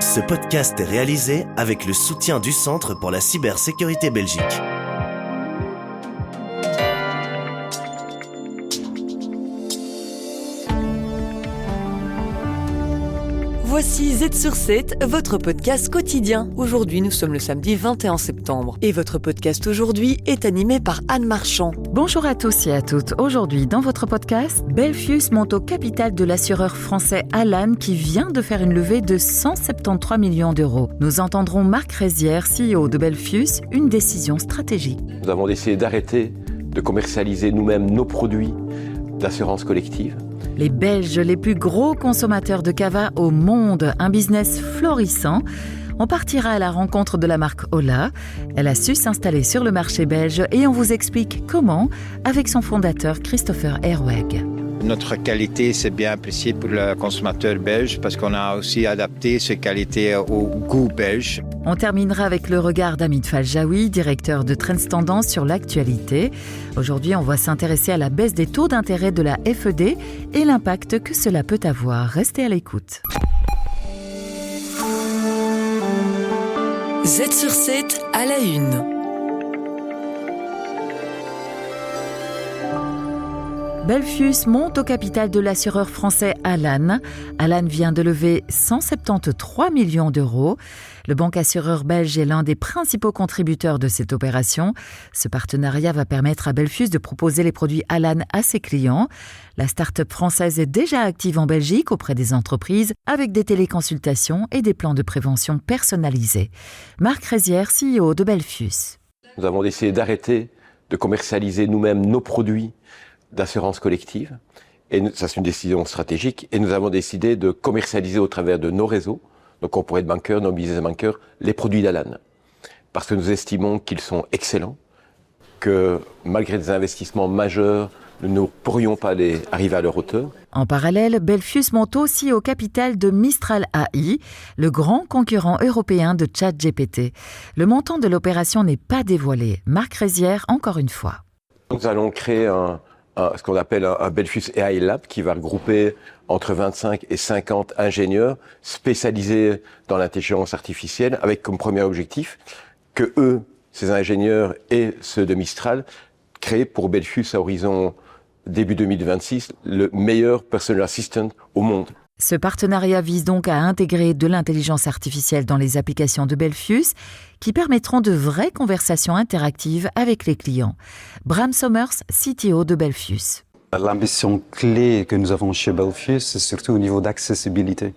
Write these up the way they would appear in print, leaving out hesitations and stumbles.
Ce podcast est réalisé avec le soutien du Centre pour la cybersécurité Belgique. Voici Z sur 7, votre podcast quotidien. Aujourd'hui, nous sommes le samedi 21 septembre. Et votre podcast aujourd'hui est animé par Anne Marchand. Bonjour à tous et à toutes. Aujourd'hui, dans votre podcast, Belfius monte au capital de l'assureur français Alan qui vient de faire une levée de 173 millions d'euros. Nous entendrons Marc Rézière, CEO de Belfius, une décision stratégique. Nous avons décidé d'arrêter de commercialiser nous-mêmes nos produits d'assurance collective. Les Belges, les plus gros consommateurs de cava au monde, un business florissant. On partira à la rencontre de la marque Ola. Elle a su s'installer sur le marché belge et on vous explique comment avec son fondateur Christopher Herweg. Notre qualité, c'est bien apprécié pour le consommateur belge parce qu'on a aussi adapté cette qualité au goût belge. On terminera avec le regard d'Hamid Faljaoui, directeur de Trends Tendance sur l'actualité. Aujourd'hui, on va s'intéresser à la baisse des taux d'intérêt de la FED et l'impact que cela peut avoir. Restez à l'écoute. Z sur 7 à la une. Belfius monte au capital de l'assureur français Alan. Alan vient de lever 173 millions d'euros. Le bancassureur belge est l'un des principaux contributeurs de cette opération. Ce partenariat va permettre à Belfius de proposer les produits Alan à ses clients. La start-up française est déjà active en Belgique auprès des entreprises avec des téléconsultations et des plans de prévention personnalisés. Marc Rézière, CEO de Belfius. Nous avons décidé d'arrêter de commercialiser nous-mêmes nos produits d'assurance collective. Et ça, c'est une décision stratégique. Et nous avons décidé de commercialiser au travers de nos réseaux, nos corporate bankers, nos business bankers, les produits d'Alan. Parce que nous estimons qu'ils sont excellents, que malgré des investissements majeurs, nous ne pourrions pas arriver à leur hauteur. En parallèle, Belfius monte aussi au capital de Mistral AI, le grand concurrent européen de ChatGPT. Le montant de l'opération n'est pas dévoilé. Marc Rézière, encore une fois. Nous allons créer ce qu'on appelle un Belfius AI Lab qui va regrouper entre 25 et 50 ingénieurs spécialisés dans l'intelligence artificielle avec comme premier objectif que eux, ces ingénieurs et ceux de Mistral, créent pour Belfius à horizon début 2026 le meilleur personal assistant au monde. Ce partenariat vise donc à intégrer de l'intelligence artificielle dans les applications de Belfius qui permettront de vraies conversations interactives avec les clients. Bram Sommers, CTO de Belfius. L'ambition clé que nous avons chez Belfius, c'est surtout au niveau d'accessibilité.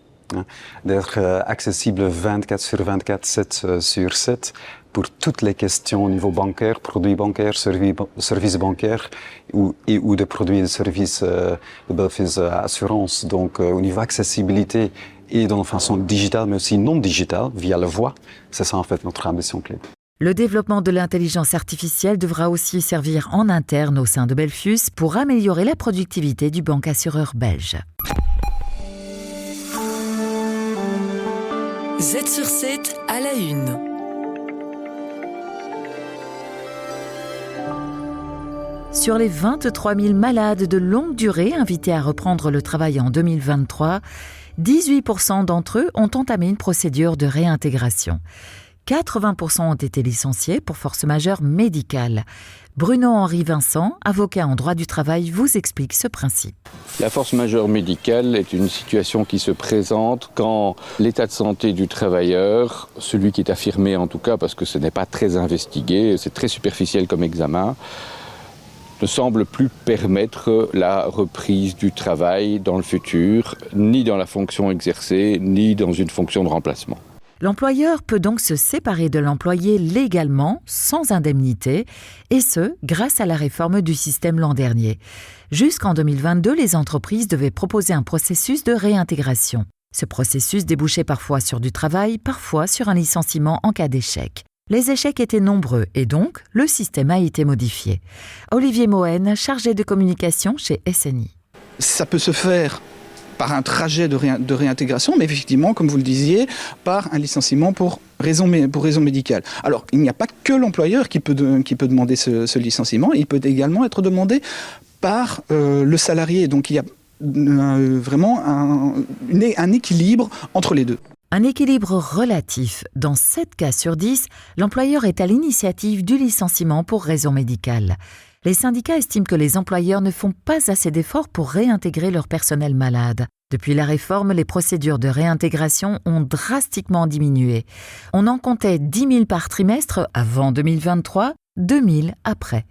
D'être accessible 24 sur 24, 7 sur 7 pour toutes les questions au niveau bancaire, produits bancaires, services bancaires ou de produits et de services de Belfius Assurance. Donc au niveau accessibilité et de façon digitale mais aussi non digitale, via la voix, c'est ça en fait notre ambition clé. Le développement de l'intelligence artificielle devra aussi servir en interne au sein de Belfius pour améliorer la productivité du bancassureur belge. Z sur 7 à la une. Sur les 23 000 malades de longue durée invités à reprendre le travail en 2023, 18% d'entre eux ont entamé une procédure de réintégration. 80% ont été licenciés pour force majeure médicale. Bruno-Henri Vincent, avocat en droit du travail, vous explique ce principe. La force majeure médicale est une situation qui se présente quand l'état de santé du travailleur, celui qui est affirmé en tout cas parce que ce n'est pas très investigué, c'est très superficiel comme examen, ne semble plus permettre la reprise du travail dans le futur, ni dans la fonction exercée, ni dans une fonction de remplacement. L'employeur peut donc se séparer de l'employé légalement, sans indemnité, et ce, grâce à la réforme du système l'an dernier. Jusqu'en 2022, les entreprises devaient proposer un processus de réintégration. Ce processus débouchait parfois sur du travail, parfois sur un licenciement en cas d'échec. Les échecs étaient nombreux et donc, le système a été modifié. Olivier Mohen, chargé de communication chez SNI. Ça peut se faire par un trajet de réintégration, mais effectivement, comme vous le disiez, par un licenciement pour raison médicale. Alors, il n'y a pas que l'employeur qui peut demander ce licenciement, il peut également être demandé par le salarié. Donc, il y a vraiment un équilibre entre les deux. Un équilibre relatif. Dans 7 cas sur 10, l'employeur est à l'initiative du licenciement pour raison médicale. Les syndicats estiment que les employeurs ne font pas assez d'efforts pour réintégrer leur personnel malade. Depuis la réforme, les procédures de réintégration ont drastiquement diminué. On en comptait 10 000 par trimestre avant 2023, 2 000 après.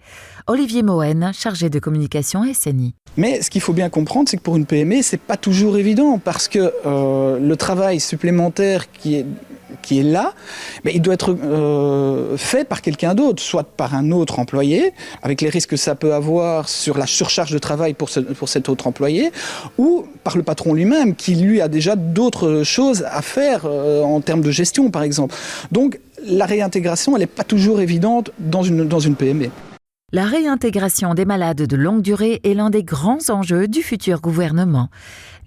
Olivier Mohen, chargé de communication SNI. Mais ce qu'il faut bien comprendre, c'est que pour une PME, c'est pas toujours évident parce que le travail supplémentaire qui est là, mais il doit être fait par quelqu'un d'autre, soit par un autre employé, avec les risques que ça peut avoir sur la surcharge de travail pour cet autre employé, ou par le patron lui-même, qui lui a déjà d'autres choses à faire en termes de gestion, par exemple. Donc, la réintégration, elle n'est pas toujours évidente dans une PME. La réintégration des malades de longue durée est l'un des grands enjeux du futur gouvernement.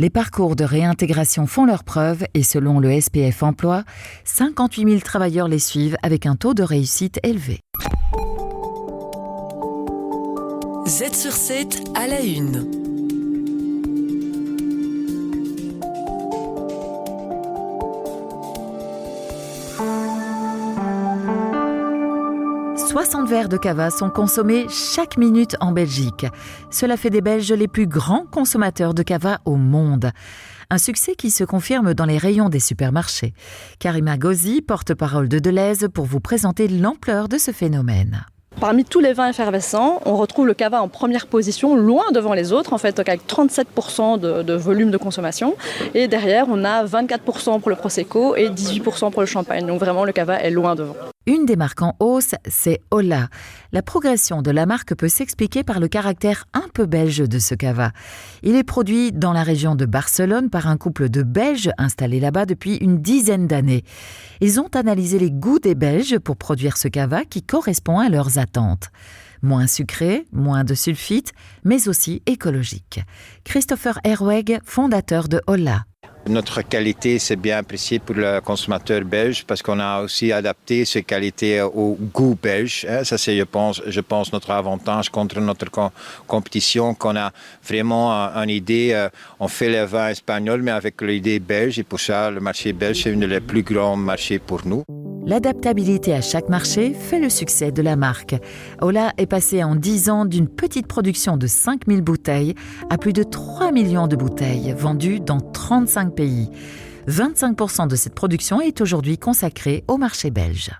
Les parcours de réintégration font leurs preuves et selon le SPF Emploi, 58 000 travailleurs les suivent avec un taux de réussite élevé. Z sur 7 à la une. « 60 verres de cava sont consommés chaque minute en Belgique. Cela fait des Belges les plus grands consommateurs de cava au monde. Un succès qui se confirme dans les rayons des supermarchés. Karima Gauzy, porte-parole de Delhaize, pour vous présenter l'ampleur de ce phénomène. Parmi tous les vins effervescents, on retrouve le cava en première position, loin devant les autres, en fait, avec 37% de volume de consommation. Et derrière, on a 24% pour le Prosecco et 18% pour le champagne. Donc vraiment, le cava est loin devant. Une des marques en hausse, c'est Ola. La progression de la marque peut s'expliquer par le caractère un peu belge de ce cava. Il est produit dans la région de Barcelone par un couple de Belges installés là-bas depuis une dizaine d'années. Ils ont analysé les goûts des Belges pour produire ce cava qui correspond à leurs attentes. Moins sucré, moins de sulfite, mais aussi écologique. Christopher Herweg, fondateur de Ola. Notre qualité, c'est bien apprécié pour le consommateur belge parce qu'on a aussi adapté ces qualités au goût belge. Ça, c'est, je pense, notre avantage contre notre compétition, qu'on a vraiment une idée. On fait le vin espagnol, mais avec l'idée belge. Et pour ça, le marché belge, c'est un des plus grands marchés pour nous. L'adaptabilité à chaque marché fait le succès de la marque. Ola est passé en 10 ans d'une petite production de 5 000 bouteilles à plus de 3 millions de bouteilles vendues dans 35 pays. 25% de cette production est aujourd'hui consacrée au marché belge.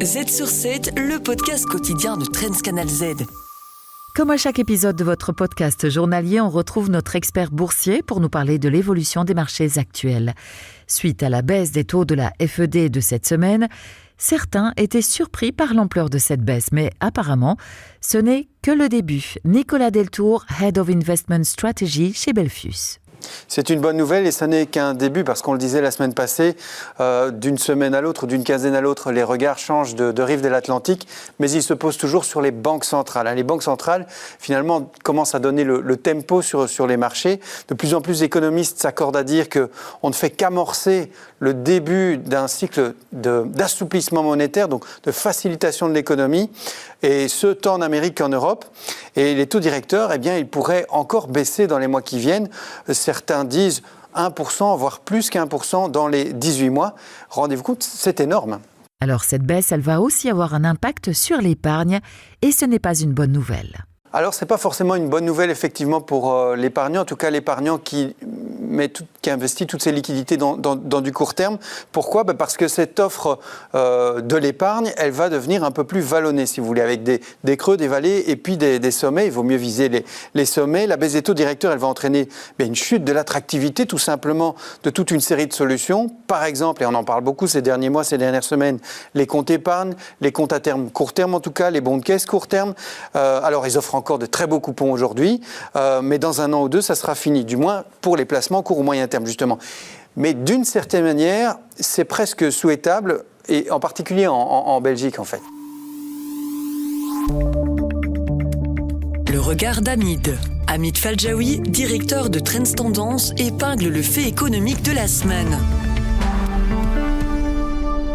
Z sur 7, le podcast quotidien de Trends Canal Z. Comme à chaque épisode de votre podcast journalier, on retrouve notre expert boursier pour nous parler de l'évolution des marchés actuels. Suite à la baisse des taux de la FED de cette semaine, certains étaient surpris par l'ampleur de cette baisse, mais apparemment, ce n'est que le début. Nicolas Deltour, Head of Investment Strategy chez Belfius. C'est une bonne nouvelle et ça n'est qu'un début parce qu'on le disait la semaine passée, d'une semaine à l'autre, d'une quinzaine à l'autre, les regards changent de rive de l'Atlantique, mais ils se posent toujours sur les banques centrales. Les banques centrales, finalement, commencent à donner le tempo sur les marchés. De plus en plus d'économistes s'accordent à dire qu'on ne fait qu'amorcer le début d'un cycle d'assouplissement monétaire, donc de facilitation de l'économie, et ce, tant en Amérique qu'en Europe. Et les taux directeurs, eh bien, ils pourraient encore baisser dans les mois qui viennent. Certains disent 1%, voire plus qu'1% dans les 18 mois. Rendez-vous compte, c'est énorme. Alors cette baisse, elle va aussi avoir un impact sur l'épargne et ce n'est pas une bonne nouvelle. Alors, ce n'est pas forcément une bonne nouvelle, effectivement, pour l'épargnant. En tout cas, l'épargnant qui investit toutes ses liquidités dans du court terme. Pourquoi ? Parce que cette offre de l'épargne, elle va devenir un peu plus vallonnée, si vous voulez, avec des creux, des vallées et puis des sommets. Il vaut mieux viser les sommets. La baisse des taux directeurs, elle va entraîner une chute de l'attractivité, tout simplement, de toute une série de solutions. Par exemple, et on en parle beaucoup ces derniers mois, ces dernières semaines, les comptes épargne, les comptes à terme court terme, en tout cas, les bons de caisse court terme. Alors, ils offrent encore de très beaux coupons aujourd'hui, mais dans un an ou deux, ça sera fini, du moins pour les placements court ou moyen terme, justement. Mais d'une certaine manière, c'est presque souhaitable, et en particulier en Belgique, en fait. Le regard d'Hamid. Hamid Faljaoui, directeur de Trends Tendance, épingle le fait économique de la semaine.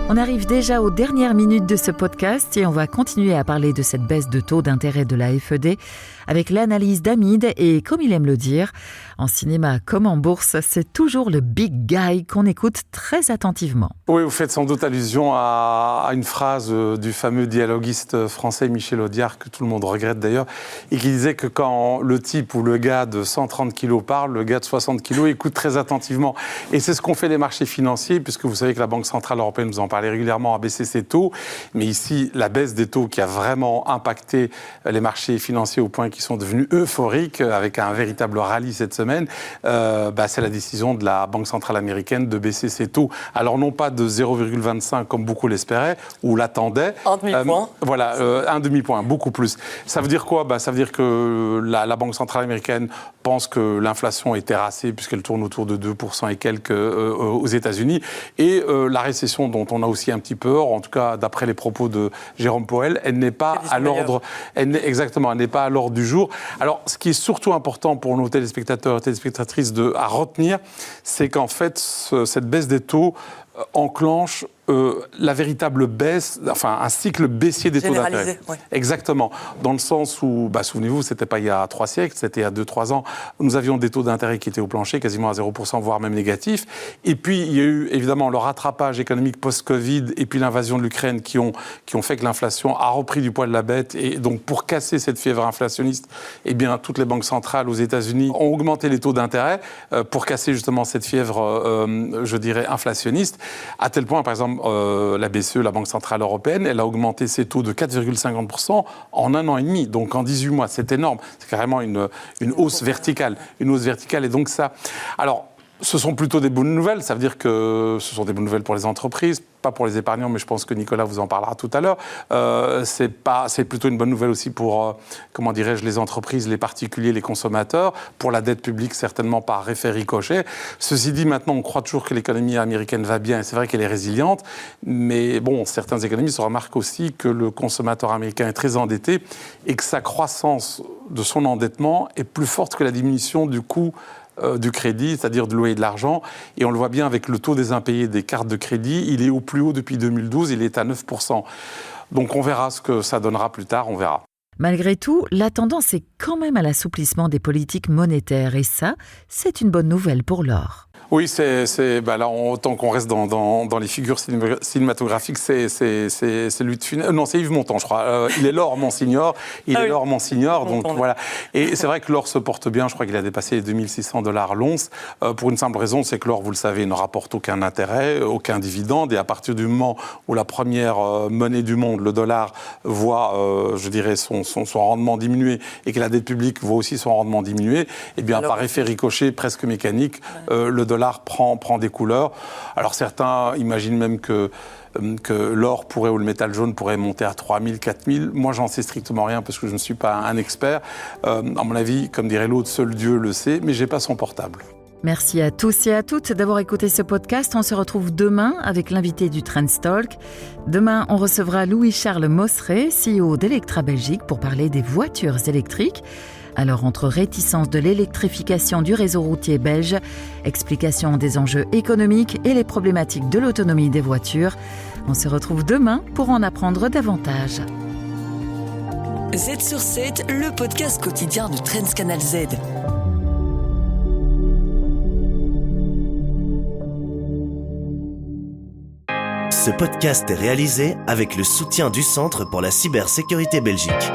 On arrive déjà aux dernières minutes de ce podcast et on va continuer à parler de cette baisse de taux d'intérêt de la FED avec l'analyse d'Hamid et, comme il aime le dire, en cinéma comme en bourse, c'est toujours le big guy qu'on écoute très attentivement. Oui, vous faites sans doute allusion à une phrase du fameux dialoguiste français Michel Audiard, que tout le monde regrette d'ailleurs, et qui disait que quand le type ou le gars de 130 kilos parle, le gars de 60 kilos écoute très attentivement. Et c'est ce qu'ont fait les marchés financiers, puisque vous savez que la Banque Centrale Européenne, vous en parlez régulièrement, a baissé ses taux. Mais ici, la baisse des taux qui a vraiment impacté les marchés financiers au point qu'ils sont devenus euphoriques, avec un véritable rallye cette semaine, c'est la décision de la Banque Centrale Américaine de baisser ses taux. Alors non pas de 0,25 comme beaucoup l'espéraient ou l'attendaient. Un demi-point. Un demi-point, beaucoup plus. Ça veut dire quoi ? Ça veut dire que la Banque Centrale Américaine pense que l'inflation est terrassée puisqu'elle tourne autour de 2% et quelques aux États-Unis. Et la récession dont on a aussi un petit peu peur, en tout cas d'après les propos de Jérôme Powell, elle n'est pas à l'ordre. Elle n'est pas à l'ordre du jour. Alors, ce qui est surtout important pour nos téléspectateurs et téléspectatrices à retenir, c'est qu'en fait, cette baisse des taux enclenche la véritable baisse, enfin un cycle baissier des taux d'intérêt. Ouais. Exactement. Dans le sens où, souvenez-vous, c'était pas il y a 3 siècles, c'était il y a 2-3 ans, nous avions des taux d'intérêt qui étaient au plancher, quasiment à 0%, voire même négatifs. Et puis, il y a eu évidemment le rattrapage économique post-Covid et puis l'invasion de l'Ukraine qui ont fait que l'inflation a repris du poil de la bête. Et donc, pour casser cette fièvre inflationniste, eh bien, toutes les banques centrales aux États-Unis ont augmenté les taux d'intérêt pour casser justement cette fièvre, je dirais, inflationniste, à tel point, par exemple, la BCE, la Banque Centrale Européenne, elle a augmenté ses taux de 4,50% en 1 an et demi, donc en 18 mois. C'est énorme. C'est carrément une hausse verticale. Une hausse verticale. Et donc ça... Alors, ce sont plutôt des bonnes nouvelles. Ça veut dire que ce sont des bonnes nouvelles pour les entreprises, pas pour les épargnants, mais je pense que Nicolas vous en parlera tout à l'heure. C'est plutôt une bonne nouvelle aussi pour, les entreprises, les particuliers, les consommateurs, pour la dette publique, certainement par effet ricochet. Ceci dit, maintenant, on croit toujours que l'économie américaine va bien, et c'est vrai qu'elle est résiliente, mais bon, certains économistes remarquent aussi que le consommateur américain est très endetté et que sa croissance de son endettement est plus forte que la diminution du coût du crédit, c'est-à-dire de louer de l'argent. Et on le voit bien avec le taux des impayés des cartes de crédit. Il est au plus haut depuis 2012, il est à 9%. Donc on verra ce que ça donnera plus tard, on verra. Malgré tout, la tendance est quand même à l'assouplissement des politiques monétaires. Et ça, c'est une bonne nouvelle pour l'or. Oui, là, autant qu'on reste dans les figures cinématographiques, c'est lui de Funès. Non, c'est Yves Montand, je crois. Il est l'or, Monsignor. L'or, Monsignor. Donc voilà. Et c'est vrai que l'or se porte bien. Je crois qu'il a dépassé les $2 600 l'once. Pour une simple raison, c'est que l'or, vous le savez, ne rapporte aucun intérêt, aucun dividende. Et à partir du moment où la première monnaie du monde, le dollar, voit, son rendement diminuer et que la dette publique voit aussi son rendement diminuer, eh bien, par effet ricochet presque mécanique, le dollar prend des couleurs. Alors certains imaginent même que l'or pourrait, ou le métal jaune pourrait monter à 3 000, 4 000. Moi, j'en sais strictement rien parce que je ne suis pas un expert. À mon avis, comme dirait l'autre, seul Dieu le sait, mais j'ai pas son portable. Merci à tous et à toutes d'avoir écouté ce podcast. On se retrouve demain avec l'invité du Trendstalk. Demain, on recevra Louis-Charles Mosseret, CEO d'Electra Belgique, pour parler des voitures électriques. Alors, entre réticence de l'électrification du réseau routier belge, explication des enjeux économiques et les problématiques de l'autonomie des voitures, on se retrouve demain pour en apprendre davantage. Z sur 7, le podcast quotidien de Trends Canal Z. Ce podcast est réalisé avec le soutien du Centre pour la cybersécurité Belgique.